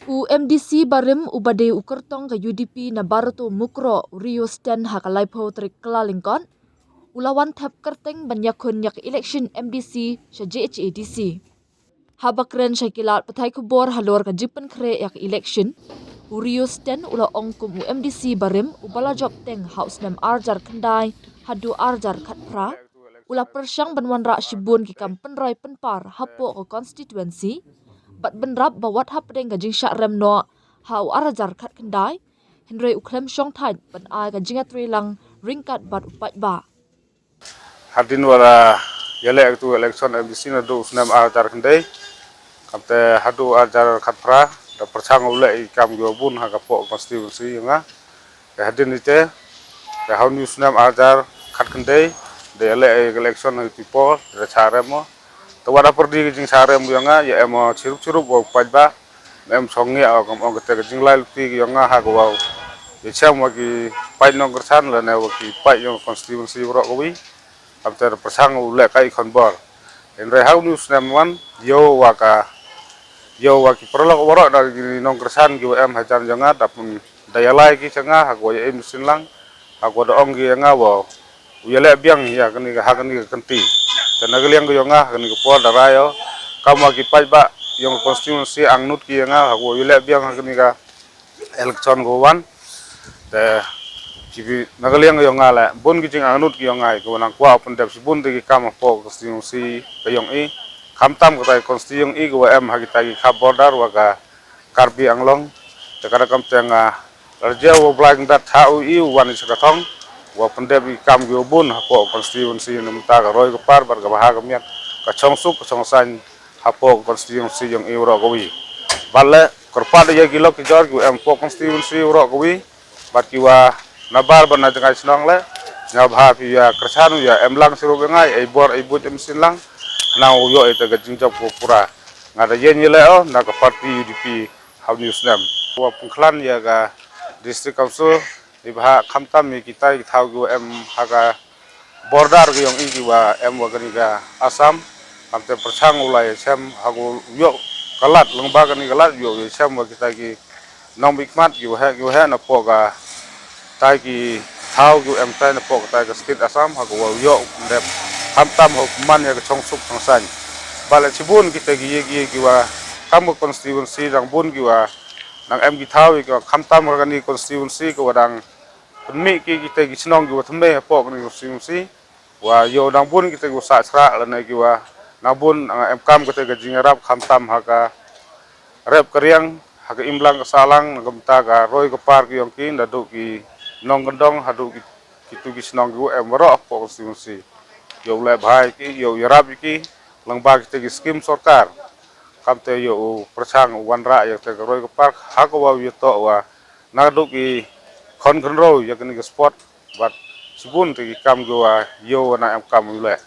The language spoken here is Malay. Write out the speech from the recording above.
UMDC barim ubade ukertong ke UDP na barato mukro Rio Sten hakalaipo trik kelalingkon. Ulawan tap kerteng banyakun yak election MDC sya JHADC. Habakren syakilat petai kubor halor ka jipen kre yak election. Rio Sten ula ongkum UMDC barim ubala job teng house nem arjar kendai hadu arjar katpra. Ula persyang banwan rak shibun ki kam penroi penpar hapo ke konstituensi. Bat benrap bawat hapdeng gajing syak rem no hau arajar kat kendai. Henry uklem syong tait ban ai gajing atri lang ringkat bat upat ba. Hadin wala yale tu election MDC na do usnam arjar kendai. Kamte hadu arjar katpra da perchang ule ikam gobun ha kapo konstitusi nga. Hadin ite da hau ni usnam arjar kat kendai de yale election people da charemo. Tawara perdi jing sarem yanga ya emo cirup-cirup wa pajba em songi au kam ong kete jing lai luti yanga ha go wa yecham wa ki pai nong kersan la ne wa ki pai yong konstitusi ro ko wi am ter persang ule kai khonbor en re hau news nam wan yo wa ki perlo woro da nong kersan gi em hajan yanga dapun daya lai ki changa ha go ya em sinlang ha go da ong gi yanga wa yele biang ya kani ha kani kanti Tenagaliang ko yonga kani ko por darayo kama ki pajba yung konstitusi angnut ki nga hago yule biang kani ka election go wan te kibi nagaliang ko yonga la bon ki jing angnut ki yonga ko nang kwa open dep bun de ki kama po konstitusi ka yong i kamtam ko tai konstitusi i go em hagita ki ka border wa ka karbi anglong te kada kam tenga rajia wo blang dat hau i wan is ka thong wa pendep kam go bun hapo konstitusi numta ka roy ko par bar ka baha ka miat ka chongsuk chongsan hapo konstitusi yang euro ko wi balle korpa de gilo ki jor ku em po konstitusi euro ko wi bat ki wa nabar ban na jangai snong le nya bha pi ya kersanu ya em lang siru ngai e bor e but em sin lang na yo e ta ga jingjap ko pura ngada yen yele o na ka parti UDP how news nam wa pungklan ya ga district council ibha khamtam mi kita thau go em haga border go yong i wa em wa gani ga Assam amte perchang ulai sem hago yo kalat lengba gani kalat yo sem wa kita ki nong bikmat go ha na po ga tai ki thau go em tai na po ta ga state Assam hago yo dep khamtam ho man ya chongsuk chongsan bala chibun kita gi wa kam constituency rang bun gi wa nang em gi thau ki khamtam organi constituency ko wadang mi ki kita gi snong gi wathme po ni constituency wa yo dang bun kita go sa sra la na gi wa na bun em kam kita ga jingarap khamtam ha ka rep kriang ha ka imlang ka salang ngam ta ga roy ko par ki yong ki na do ki nong gandong ha do ki tu gi snong gi em ro po constituency yo le bhai ki yo yarap ki lang ba kita gi skim sarkar kamte yo persang wan ra ya te roy ko park ha ko wa yo to wa na do ki kon ro ya kani sport but sibun te kam go yo na em kam le